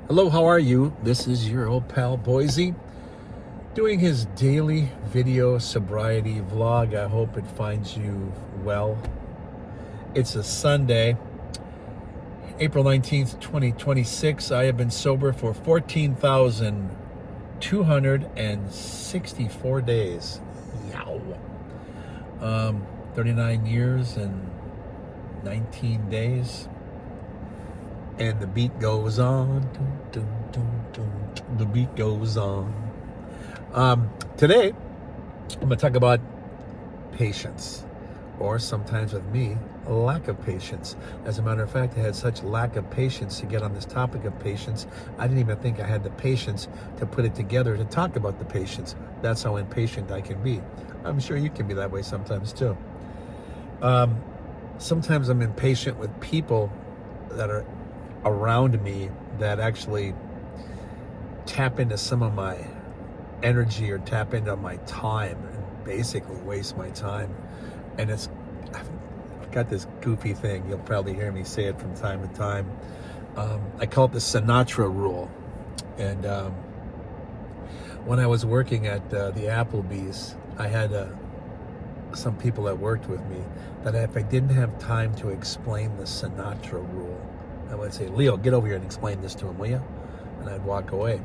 Hello, how are you? This is your old pal Boise doing his daily video sobriety vlog. I hope it finds you well. It's a Sunday, April 19th, 2026. I have been sober for 14,264 days. Yow. 39 years and 19 days. And the beat goes on. Dun, dun, dun, dun. The beat goes on. Today, I'm going to talk about patience, or sometimes with me, a lack of patience. As a matter of fact, I had such lack of patience to get on this topic of patience, I didn't even think I had the patience to put it together to talk about the patience. That's how impatient I can be. I'm sure you can be that way sometimes too. Sometimes I'm impatient with people that are around me that actually tap into some of my energy or tap into my time and basically waste my time. And I've got this goofy thing, you'll probably hear me say it from time to time. I call it the Sinatra rule. And when I was working at the Applebee's, I had some people that worked with me that if I didn't have time to explain the Sinatra rule, I would say, Leo, get over here and explain this to him, will you? And I'd walk away.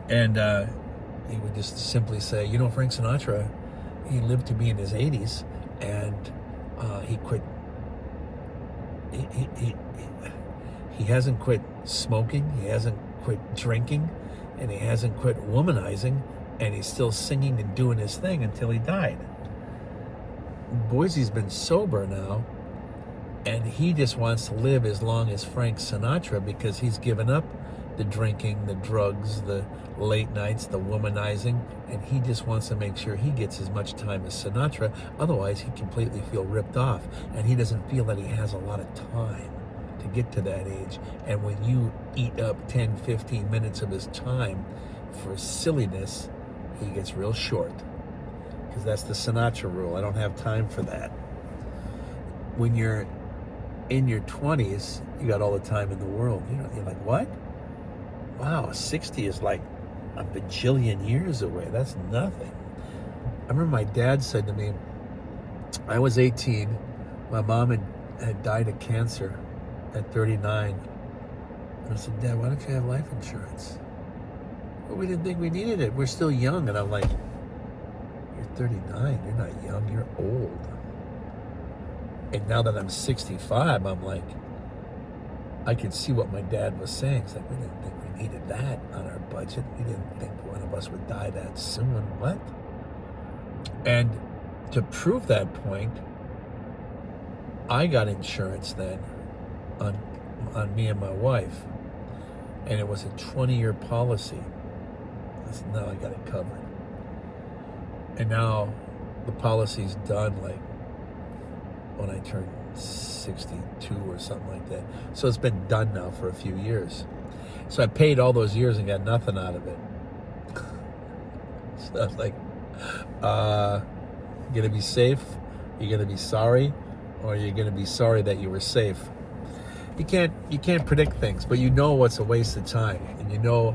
And he would just simply say, you know, Frank Sinatra, he lived to be in his 80s, and he quit. He hasn't quit smoking, he hasn't quit drinking, and he hasn't quit womanizing, and he's still singing and doing his thing until he died. Boise's been sober now, and he just wants to live as long as Frank Sinatra because he's given up the drinking, the drugs, the late nights, the womanizing, and he just wants to make sure he gets as much time as Sinatra. Otherwise, he completely feel ripped off, and he doesn't feel that he has a lot of time to get to that age. And when you eat up 10, 15 minutes of his time for silliness, he gets real short, because that's the Sinatra rule. I don't have time for that. When you're in your 20s, you got all the time in the world. You know, you're like, what? Wow, 60 is like a bajillion years away. That's nothing. I remember my dad said to me, I was 18. My mom had died of cancer at 39. And I said, Dad, why don't you have life insurance? Well, we didn't think we needed it. We're still young. And I'm like, you're 39. You're not young. You're old. And now that I'm 65, I'm like, I can see what my dad was saying. It's like, we didn't think we needed that on our budget. We didn't think one of us would die that soon. What? And to prove that point, I got insurance then on me and my wife. And it was a 20-year policy. I said, now I got it covered. And now the policy's done like when I turned 62 or something like that. So it's been done now for a few years. So I paid all those years and got nothing out of it. So I was like, you're gonna be safe, you're gonna be sorry, or you're gonna be sorry that you were safe. You can't predict things, but you know what's a waste of time, and you know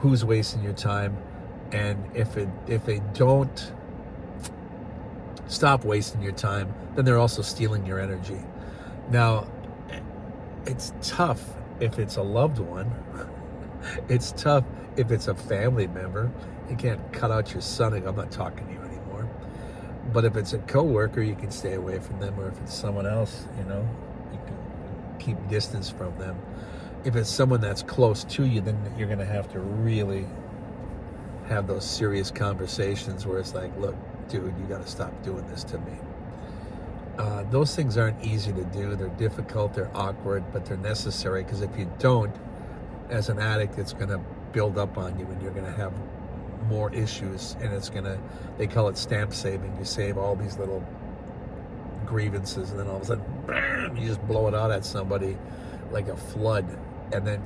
who's wasting your time. And if they don't stop wasting your time, then they're also stealing your energy. Now, it's tough if it's a loved one. It's tough if it's a family member. You can't cut out your son and go, I'm not talking to you anymore. But if it's a coworker, you can stay away from them. Or if it's someone else, you know, you can keep distance from them. If it's someone that's close to you, then you're going to have to really have those serious conversations where it's like, look, dude, you got to stop doing this to me. Those things aren't easy to do. They're difficult, they're awkward, but they're necessary, because if you don't, as an addict, it's going to build up on you, and you're going to have more issues, and it's going to, they call it stamp saving. You save all these little grievances, and then all of a sudden, bam, you just blow it out at somebody like a flood. And then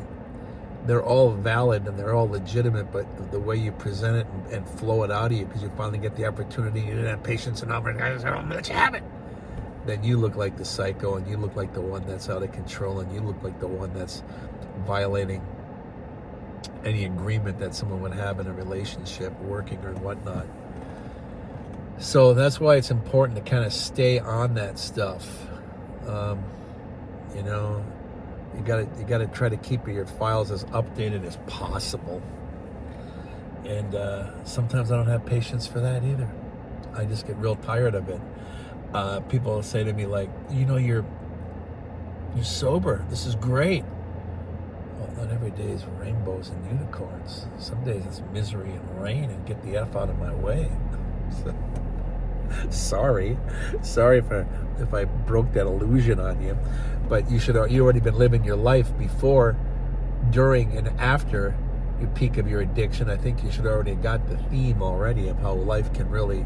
they're all valid and they're all legitimate, but the way you present it and flow it out of you, because you finally get the opportunity, you didn't have patience enough, and guys, I'm gonna let you have it. Then you look like the psycho, and you look like the one that's out of control, and you look like the one that's violating any agreement that someone would have in a relationship, working or whatnot. So that's why it's important to kind of stay on that stuff. You know, you gotta try to keep your files as updated as possible. And sometimes I don't have patience for that either. I just get real tired of it. People say to me like, you know, you're sober. This is great. Well, not every day is rainbows and unicorns. Some days it's misery and rain and get the F out of my way. So, sorry if I broke that illusion on you, but you already been living your life before, during, and after your peak of your addiction. I think you should already have got the theme already of how life can really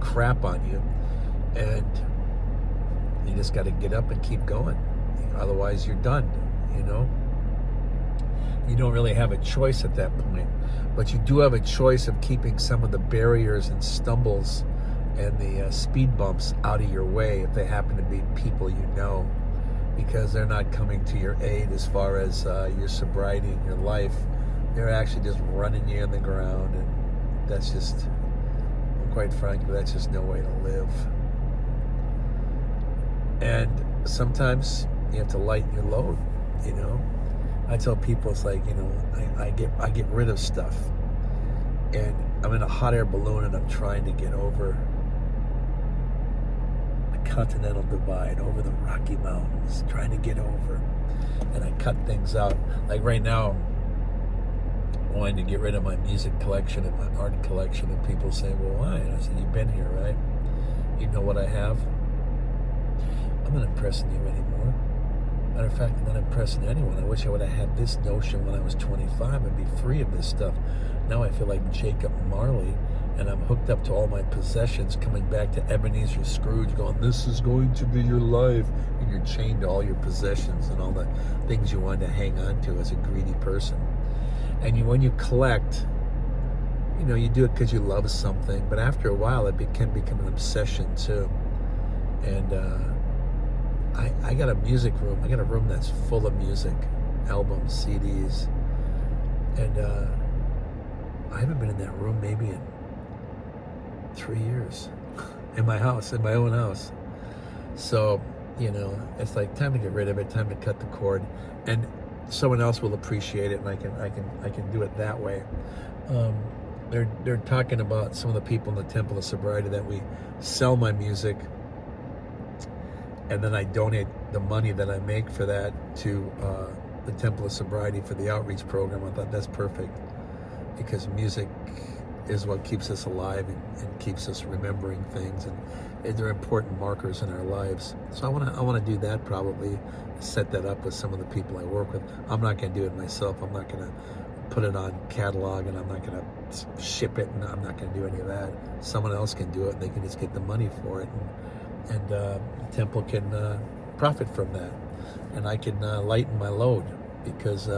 crap on you, and you just got to get up and keep going. Otherwise, you're done. You know, you don't really have a choice at that point, but you do have a choice of keeping some of the barriers and stumbles and the speed bumps out of your way if they happen to be people you know, because they're not coming to your aid as far as your sobriety and your life. They're actually just running you in the ground, and that's just, quite frankly, that's just no way to live. And sometimes you have to lighten your load, you know. I tell people, it's like, you know, I get rid of stuff, and I'm in a hot air balloon and I'm trying to get over the Continental Divide, over the Rocky Mountains, trying to get over, and I cut things out. Like right now, I'm wanting to get rid of my music collection and my art collection, and people say, well, why? And I said, you've been here, right? You know what I have? I'm not impressing you anymore. Matter of fact, I'm not impressing anyone. I wish I would have had this notion when I was 25 and be free of this stuff. Now I feel like Jacob Marley, and I'm hooked up to all my possessions, coming back to Ebenezer Scrooge going, this is going to be your life. And you're chained to all your possessions and all the things you wanted to hang on to as a greedy person. And when you collect, you know, you do it because you love something, but after a while it can become an obsession too. And I got a music room. I got a room that's full of music, albums, CDs, and I haven't been in that room maybe in 3 years in my house, in my own house. So, you know, it's like time to get rid of it, time to cut the cord, and someone else will appreciate it, and I can do it that way. They're talking about some of the people in the Temple of Sobriety that we sell my music, and then I donate the money that I make for that to the Temple of Sobriety for the outreach program. I thought that's perfect, because music is what keeps us alive and keeps us remembering things, and they're important markers in our lives. So I want to do that, probably set that up with some of the people I work with. I'm not going to do it myself. I'm not going to put it on catalog, and I'm not going to ship it, and I'm not going to do any of that. Someone else can do it, and they can just get the money for it, and the temple can profit from that, and I can lighten my load, because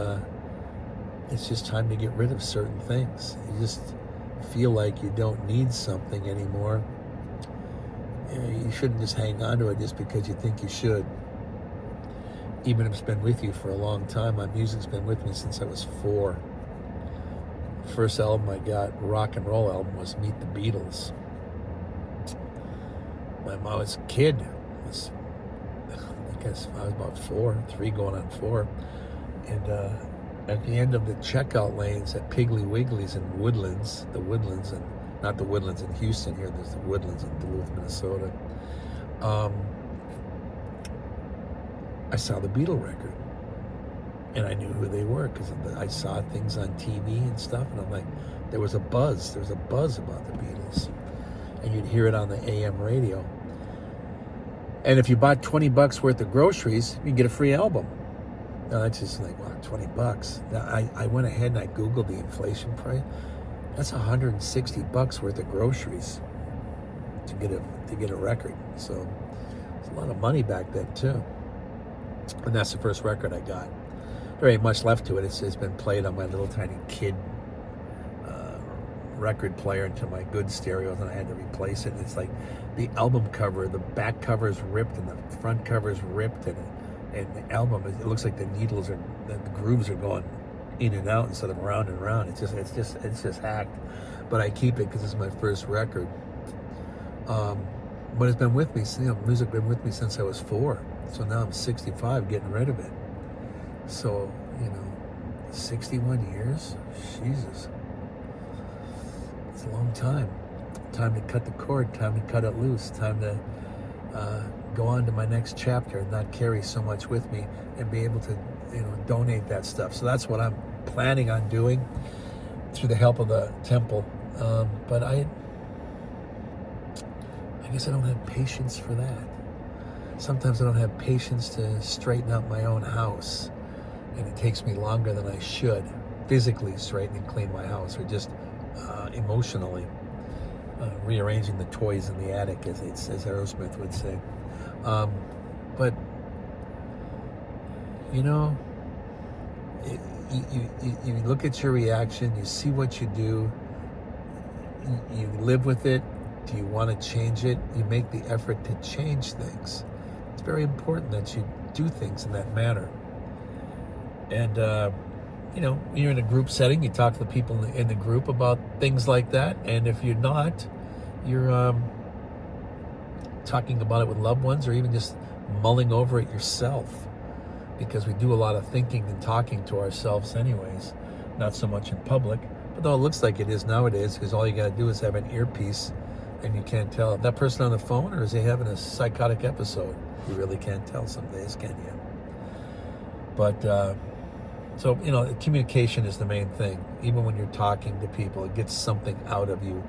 it's just time to get rid of certain things. You just feel like you don't need something anymore. You shouldn't just hang on to it just because you think you should. Even if it's been with you for a long time. My music's been with me since I was 4. The first album I got, rock and roll album, was Meet the Beatles. When I was a kid, I guess I was about 3 going on 4. And at the end of the checkout lanes at Piggly Wiggly's in Woodlands, and not the Woodlands in Houston here, there's the Woodlands in Duluth, Minnesota. I saw the Beatle record, and I knew who they were because I saw things on TV and stuff, and I'm like, there was a buzz about the Beatles, and you'd hear it on the AM radio. And if you bought $20 worth of groceries, you get a free album. Now that's just like, wow, $20. Now I went ahead and I Googled the inflation price. That's $160 worth of groceries to get a record. So it's a lot of money back then too. And that's the first record I got. There ain't much left to it. It's been played on my little tiny kid record player into my good stereos, and I had to replace it. And it's like the album cover, the back cover is ripped and the front cover is ripped, and the album, it looks like the grooves are going in and out instead of round and round. It's just hacked. But I keep it because it's my first record. But it's been with me, music's been with me since I was 4. So now I'm 65, getting rid of it. So, 61 years? Jesus. It's a long time. Time to cut the cord, time to cut it loose, time to go on to my next chapter and not carry so much with me and be able to, donate that stuff. So that's what I'm planning on doing through the help of the temple. But I guess I don't have patience for that. Sometimes I don't have patience to straighten out my own house, and it takes me longer than I should physically straighten and clean my house, or just emotionally rearranging the toys in the attic, as Aerosmith would say. But you look at your reaction, you see what you do, you live with it. Do you want to change it? You make the effort to change things. It's very important that you do things in that manner. And, you're in a group setting, you talk to the people in the group about things like that. And if you're not, you're talking about it with loved ones, or even just mulling over it yourself. Because we do a lot of thinking and talking to ourselves anyways, not so much in public. But though it looks like it is nowadays, because all you got to do is have an earpiece, and you can't tell if that person on the phone or is he having a psychotic episode. You really can't tell some days, can you? But so communication is the main thing. Even when you're talking to people, it gets something out of you.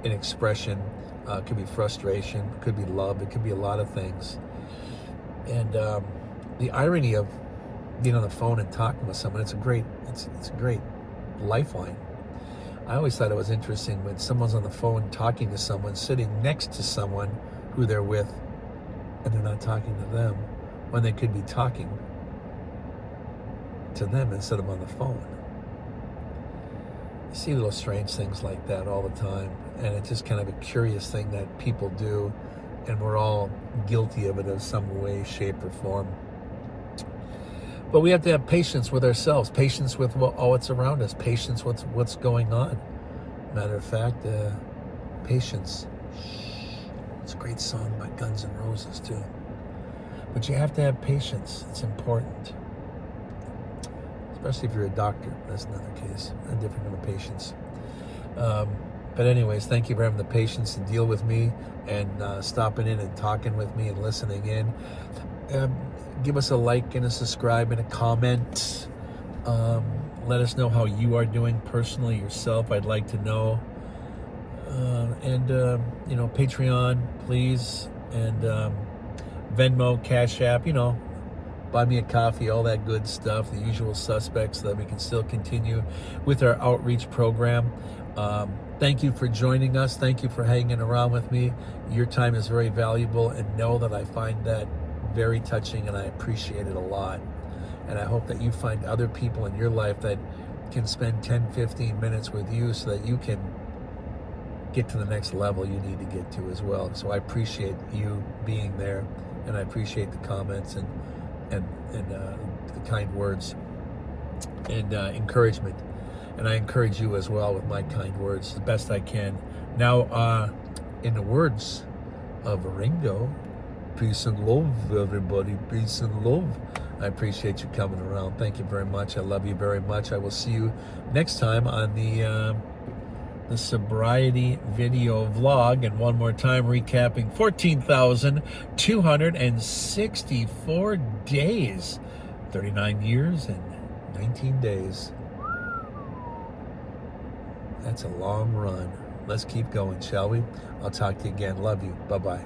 An expression, it could be frustration, it could be love, it could be a lot of things. And the irony of being on the phone and talking with someone, it's a great lifeline. I always thought it was interesting when someone's on the phone talking to someone, sitting next to someone who they're with, and they're not talking to them, when they could be talking to them instead of on the phone. You see little strange things like that all the time, and it's just kind of a curious thing that people do, and we're all guilty of it in some way, shape, or form. But we have to have patience with ourselves, patience with all that's around us, patience with what's going on. Matter of fact, Patience. It's a great song by Guns N' Roses too. But you have to have patience. It's important. Especially if you're a doctor. That's another case. A different kind of patience. But anyways, thank you for having the patience to deal with me and stopping in and talking with me and listening in. Give us a like and a subscribe and a comment. Let us know how you are doing personally yourself. I'd like to know. Patreon, please. And Venmo, Cash App, buy me a coffee, all that good stuff, the usual suspects, so that we can still continue with our outreach program. Thank you for joining us. Thank you for hanging around with me. Your time is very valuable, and know that I find that very touching, and I appreciate it a lot. And I hope that you find other people in your life that can spend 10, 15 minutes with you, so that you can get to the next level you need to get to as well. So I appreciate you being there, and I appreciate the comments and the kind words and encouragement. And I encourage you as well with my kind words the best I can. Now, in the words of Ringo, peace and love, everybody. Peace and love. I appreciate you coming around. Thank you very much. I love you very much. I will see you next time on the sobriety video vlog. And one more time, recapping 14,264 days, 39 years and 19 days. That's a long run. Let's keep going, shall we? I'll talk to you again. Love you. Bye-bye.